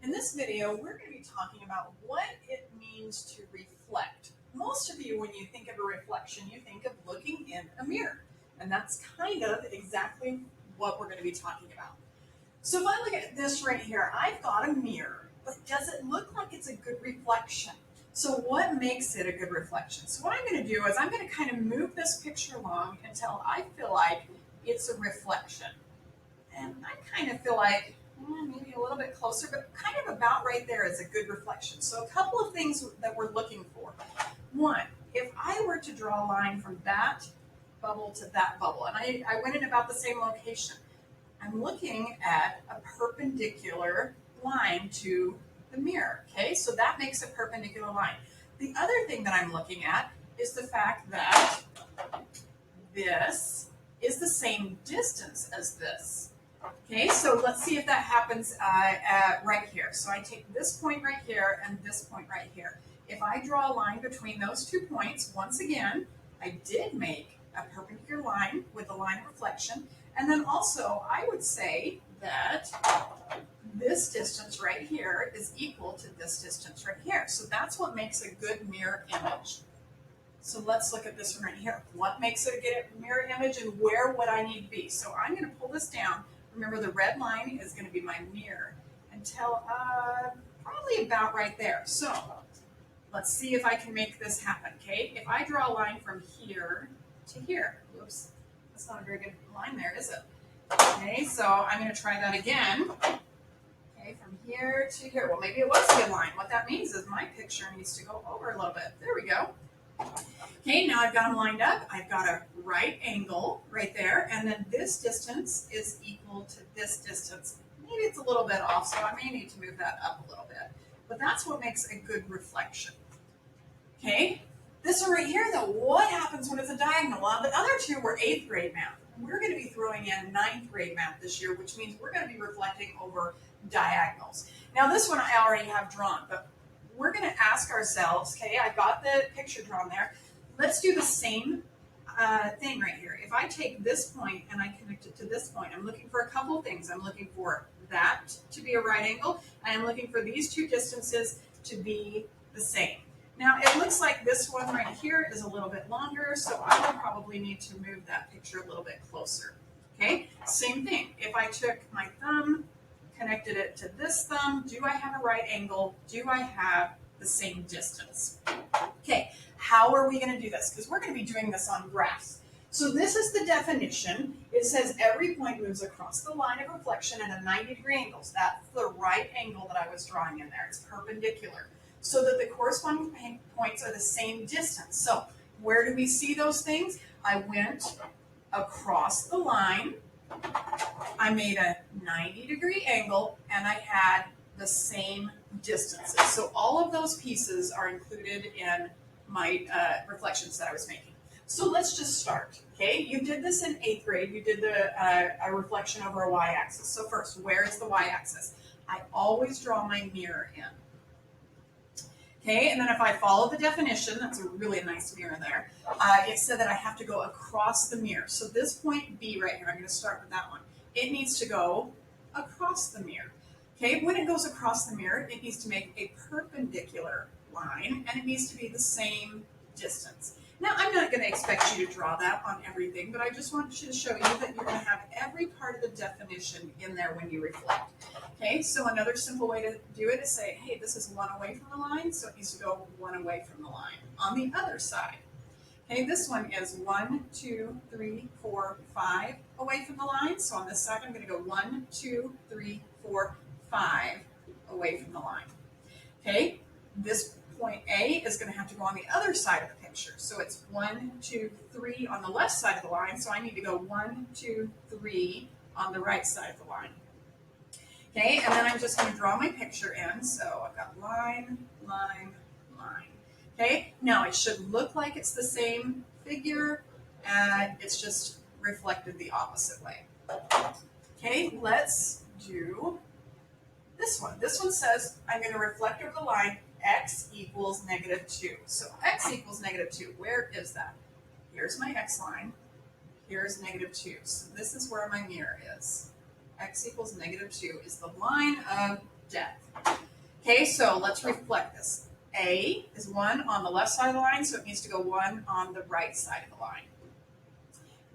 In this video, we're going to be talking about what it means to reflect. Most of you, when you think of a reflection, you think of looking in a mirror. And that's kind of exactly what we're going to be talking about. So if I look at this right here, I've got a mirror, but does it look like it's a good reflection? So what makes it a good reflection? So what I'm going to do is I'm going to kind of move this picture along until I feel like it's a reflection. And I kind of feel like maybe a little bit closer, but kind of about right there is a good reflection. So a couple of things that we're looking for. One, if I were to draw a line from that bubble to that bubble, and I went in about the same location, I'm looking at a perpendicular line to the mirror, okay? So that makes a perpendicular line. The other thing that I'm looking at is the fact that this is the same distance as this. Okay, so let's see if that happens right here. So I take this point right here and this point right here. If I draw a line between those 2 points, once again, I did make a perpendicular line with a line of reflection. And then also, I would say that this distance right here is equal to this distance right here. So that's what makes a good mirror image. So let's look at this one right here. What makes it a good mirror image and where would I need to be? So I'm going to pull this down. Remember, the red line is going to be my mirror until probably about right there. So let's see if I can make this happen, okay? If I draw a line from here to here, whoops, that's not a very good line there, is it? Okay, so I'm going to try that again. Okay, from here to here. Well, maybe it was a good line. What that means is my picture needs to go over a little bit. There we go. Okay, now I've got them lined up. I've got a right angle right there, and then this distance is equal to this distance. Maybe it's a little bit off, so I may need to move that up a little bit. But that's what makes a good reflection. Okay, this one right here, though, what happens when it's a diagonal? Well, the other two were 8th grade math. We're going to be throwing in 9th grade math this year, which means we're going to be reflecting over diagonals. Now, this one I already have drawn, but we're going to ask ourselves, okay, I've got the picture drawn there. Let's do the same thing right here. If I take this point and I connect it to this point, I'm looking for a couple of things. I'm looking for that to be a right angle, and I'm looking for these two distances to be the same. Now, it looks like this one right here is a little bit longer, so I would probably need to move that picture a little bit closer. Okay, same thing. If I took my thumb, connected it to this thumb, do I have a right angle? Do I have the same distance? Okay, how are we going to do this? Because we're going to be doing this on graphs. So this is the definition. It says every point moves across the line of reflection at a 90-degree angle. So that's the right angle that I was drawing in there. It's perpendicular. So that the corresponding points are the same distance. So where do we see those things? I went across the line. I made a 90-degree angle, and I had the same distances. So all of those pieces are included in my reflections that I was making. So let's just start, okay? You did this in 8th grade. You did a reflection over a y-axis. So first, where is the y-axis? I always draw my mirror in. Okay, and then if I follow the definition, that's a really nice mirror there, it said that I have to go across the mirror. So this point B right here, I'm going to start with that one. It needs to go across the mirror. Okay, when it goes across the mirror, it needs to make a perpendicular line, and it needs to be the same distance. Now, I'm not going to expect you to draw that on everything, but I just want you to show you that you're going to have every part of the definition in there when you reflect. Okay, so another simple way to do it is say, hey, this is one away from the line, so it needs to go one away from the line. On the other side, okay, this one is 1, 2, 3, 4, 5 away from the line. So on this side, I'm going to go 1, 2, 3, 4, 5 away from the line. Okay, this point A is going to have to go on the other side of the picture. So it's 1, 2, 3 on the left side of the line. So I need to go 1, 2, 3 on the right side of the line. Okay, and then I'm just going to draw my picture in. So I've got line, line, line. Okay, now it should look like it's the same figure, and it's just reflected the opposite way. Okay, let's do this one. This one says I'm going to reflect over the line x equals -2. So x equals -2. Where is that? Here's my x line. Here's -2. So this is where my mirror is. X equals -2 is the line of death. Okay, so let's reflect this. A is 1 on the left side of the line, so it needs to go 1 on the right side of the line.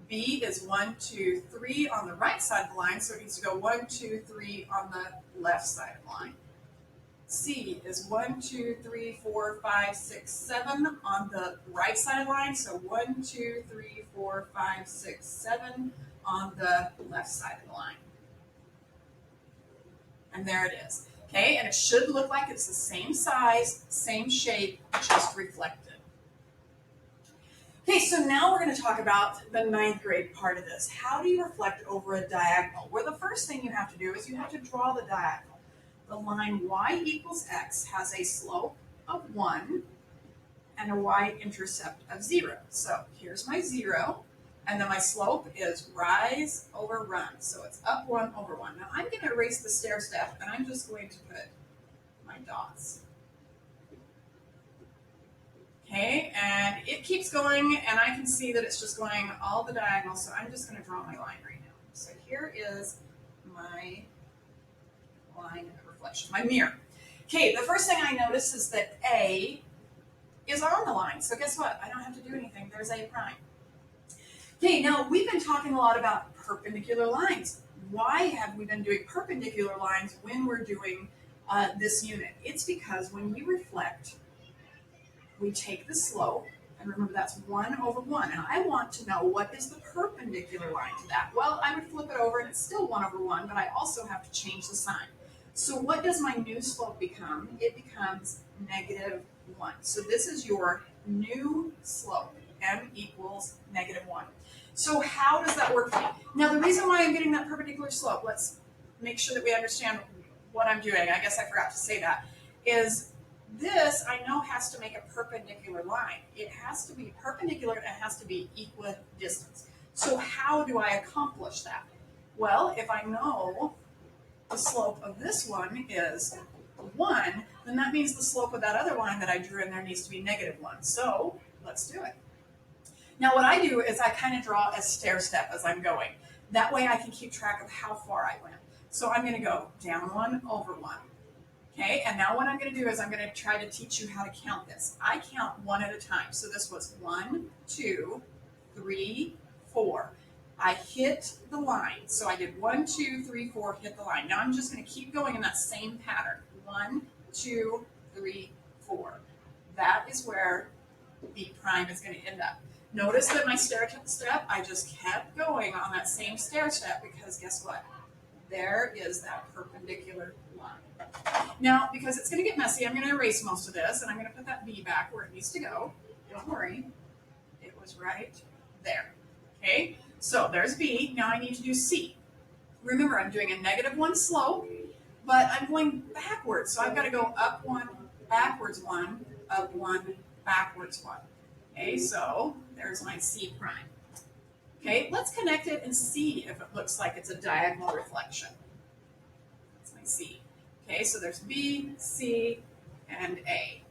B is 1, 2, 3 on the right side of the line, so it needs to go 1, 2, 3 on the left side of the line. C is 1, 2, 3, 4, 5, 6, 7 on the right side of the line, so 1, 2, 3, 4, 5, 6, 7 on the left side of the line. And there it is. Okay, and it should look like it's the same size, same shape, just reflected. Okay, so now we're going to talk about the 9th grade part of this. How do you reflect over a diagonal? Well, the first thing you have to do is you have to draw the diagonal. The line y equals x has a slope of 1 and a y-intercept of 0. So here's my 0, and then my slope is rise over run. So it's up 1 over 1. Now I'm going to erase the stair step, and I'm just going to put my dots. Okay, and it keeps going, and I can see that it's just going all the diagonals, so I'm just going to draw my line right now. So here is my line of reflection, my mirror. Okay, the first thing I notice is that A is on the line, so guess what? I don't have to do anything. There's A prime. Okay, now we've been talking a lot about perpendicular lines. Why have we been doing perpendicular lines when we're doing this unit? It's because when we reflect, we take the slope, and remember that's 1 over 1, and I want to know what is the perpendicular line to that. Well, I would flip it over, and it's still 1 over 1, but I also have to change the sign. So what does my new slope become? It becomes -1. So this is your new slope, m equals -1. So how does that work for me? Now, the reason why I'm getting that perpendicular slope, let's make sure that we understand what I'm doing. I guess I forgot to say that, is this, I know, has to make a perpendicular line. It has to be perpendicular and it has to be equidistant. So how do I accomplish that? Well, if I know the slope of this one is 1, then that means the slope of that other line that I drew in there needs to be -1. So let's do it. Now what I do is I kind of draw a stair step as I'm going. That way I can keep track of how far I went. So I'm going to go down 1 over 1. Okay, and now what I'm going to do is I'm going to try to teach you how to count this. I count 1 at a time. So this was 1, 2, 3, 4. I hit the line. So I did 1, 2, 3, 4, hit the line. Now I'm just going to keep going in that same pattern. 1, 2, 3, 4. That is where B prime is going to end up. Notice that my stair step, I just kept going on that same stair step because guess what? There is that perpendicular line. Now, because it's going to get messy, I'm going to erase most of this, and I'm going to put that B back where it needs to go. Don't worry. It was right there. Okay, so there's B. Now I need to do C. Remember, I'm doing a -1 slope, but I'm going backwards. So I've got to go up 1, backwards 1, up 1, backwards 1. Okay, so there's my C prime. Okay, let's connect it and see if it looks like it's a diagonal reflection. That's my C. Okay, so there's B, C, and A.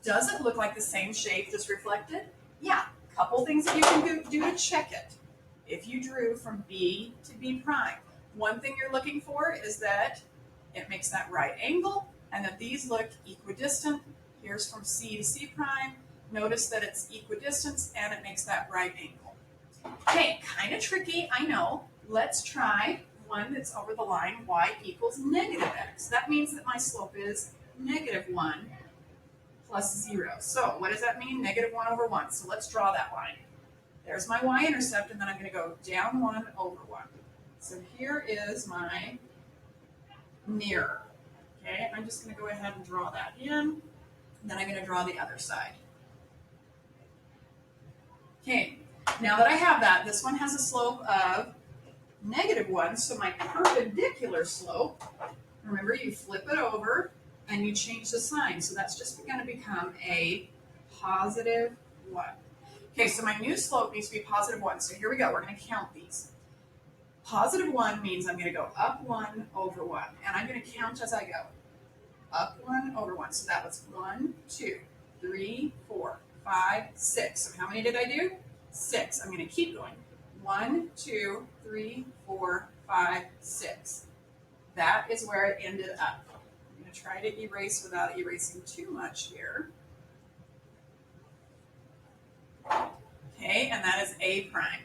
Does it look like the same shape that's reflected? Yeah, a couple things that you can do to check it. If you drew from B to B prime, one thing you're looking for is that it makes that right angle and that these look equidistant. Here's from C to C prime. Notice that it's equidistant and it makes that right angle. Okay, kind of tricky, I know. Let's try one that's over the line y equals -x. That means that my slope is -1 plus 0. So what does that mean? -1 over 1. So let's draw that line. There's my y-intercept, and then I'm going to go down 1 over 1. So here is my mirror. Okay, I'm just going to go ahead and draw that in. Then I'm going to draw the other side. Okay, now that I have that, this one has a slope of -1, so my perpendicular slope, remember you flip it over and you change the sign, so that's just going to become a +1. Okay, so my new slope needs to be +1, so here we go, we're going to count these. +1 means I'm going to go up 1 over 1, and I'm going to count as I go. Up 1 over 1, so that was 1, 2, 3, 4, 5, 6. So how many did I do? 6. I'm going to keep going. 1, 2, 3, 4, 5, 6. That is where it ended up. I'm going going to try to erase without erasing too much here. Okay, and that is A prime.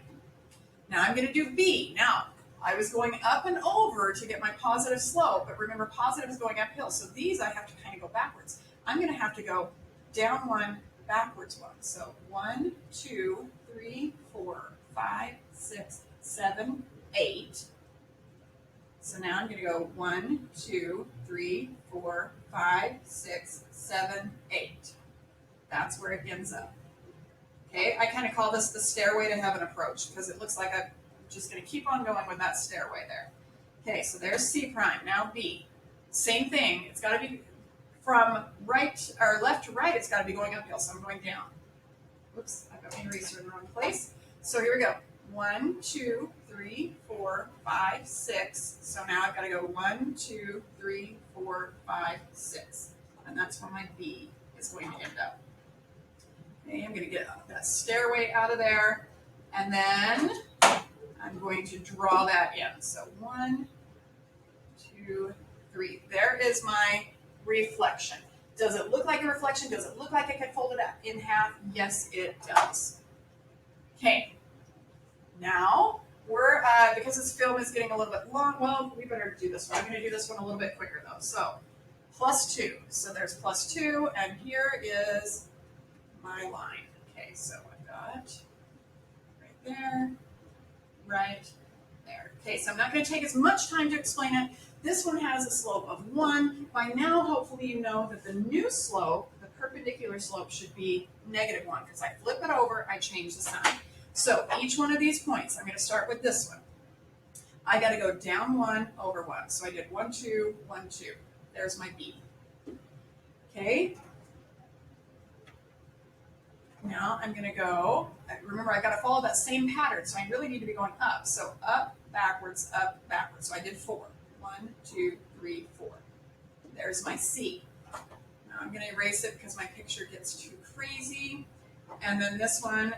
Now I'm going to do B. Now, I was going up and over to get my positive slope, but remember positive is going uphill, so these I have to kind of go backwards. I'm going to have to go down one, backwards one. So 1, 2, 3, 4, 5, 6, 7, 8. So now I'm going to go 1, 2, 3, 4, 5, 6, 7, 8. That's where it ends up. Okay, I kind of call this the stairway to heaven approach because it looks like I'm just going to keep on going with that stairway there. Okay, so there's C prime. Now B. Same thing. It's got to be from right or left to right. It's got to be going uphill. So I'm going down. Whoops, I've got my eraser in the wrong place. So here we go. 1, 2, 3, 4, 5, 6. So now I've got to go 1, 2, 3, 4, 5, 6. And that's where my B is going to end up. Okay, I'm going to get that stairway out of there. And then I'm going to draw that in. So 1, 2, 3. There is my reflection. Does it look like a reflection? Does it look like I could fold it in half? Yes, it does. Okay. Now, we're, because this film is getting a little bit long, well, we better do this one. I'm going to do this one a little bit quicker though. So, +2. So there's +2, and here is my line. Okay, so I've got right there, right there. Okay, so I'm not going to take as much time to explain it. This one has a slope of 1. By now, hopefully you know that the new slope, the perpendicular slope, should be -1 because I flip it over, I change the sign. So each one of these points, I'm going to start with this one. I got to go down 1 over 1. So I did 1, 2, 1, 2. There's my B. Okay. Now I'm going to go, remember I got to follow that same pattern, so I really need to be going up. So up, backwards, so I did 4. 1, 2, 3, 4. There's my C. Now I'm going to erase it because my picture gets too crazy. And then this one,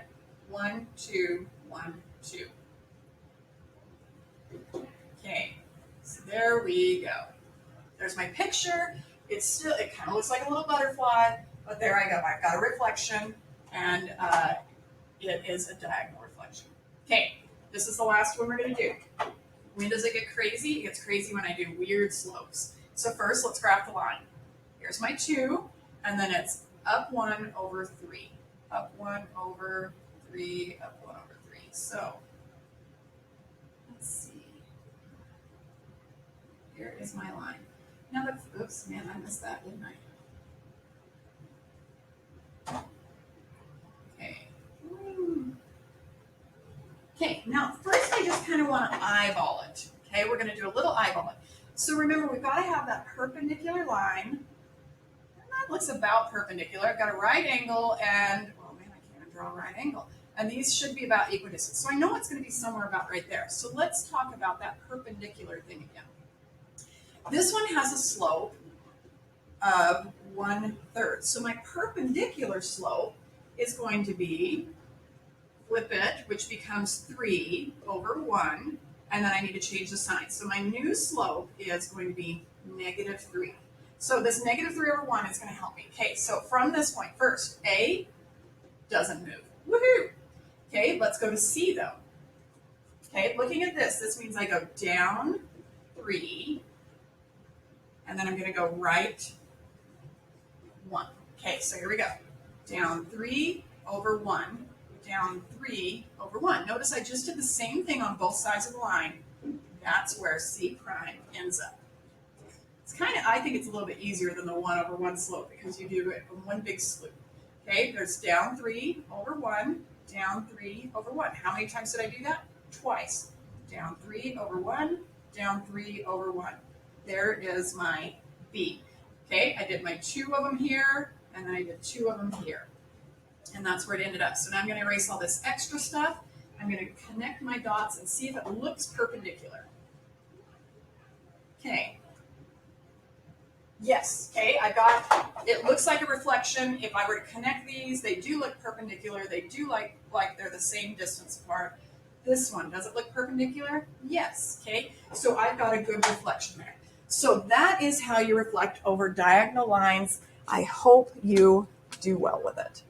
1, 2, 1, 2. Okay, so there we go. There's my picture. It's still, it kind of looks like a little butterfly, but there I go. I've got a reflection, and it is a diagonal reflection. Okay, this is the last one we're going to do. When does it get crazy? It gets crazy when I do weird slopes. So first, let's graph the line. Here's my 2, and then it's up 1 over 3. Up 1 over 3, up 1 over 3. So, let's see. Here is my line. Now that's, oops, man, I missed that, didn't I? Okay. Okay, now first I just kind of want to eyeball it. Okay, we're going to do a little eyeballing. So remember, we've got to have that perpendicular line. And that looks about perpendicular. I've got a right angle and, oh man, I can't even draw a right angle. And these should be about equidistant. So I know it's going to be somewhere about right there. So let's talk about that perpendicular thing again. This one has a slope of 1/3. So my perpendicular slope is going to be, flip it, which becomes 3 over 1, and then I need to change the sign. So my new slope is going to be -3. So this -3 over 1 is going to help me. Okay, so from this point, first, A doesn't move. Woohoo! Okay, let's go to C though. Okay, looking at this, this means I go down 3, and then I'm going to go right 1. Okay, so here we go. Down 3 over 1, down 3 over 1. Notice I just did the same thing on both sides of the line. That's where C prime ends up. It's kind of, I think it's a little bit easier than the 1 over 1 slope because you do it in one big swoop. Okay, there's down 3 over 1, down 3 over 1. How many times did I do that? Twice. Down 3 over 1, down 3 over 1. There is my B. Okay, I did my 2 of them here, and then I did 2 of them here. And that's where it ended up. So now I'm going to erase all this extra stuff. I'm going to connect my dots and see if it looks perpendicular. Okay. Yes, okay, I got, it looks like a reflection. If I were to connect these, they do look perpendicular. They do like they're the same distance apart. This one, does it look perpendicular? Yes, okay. So I've got a good reflection there. So that is how you reflect over diagonal lines. I hope you do well with it.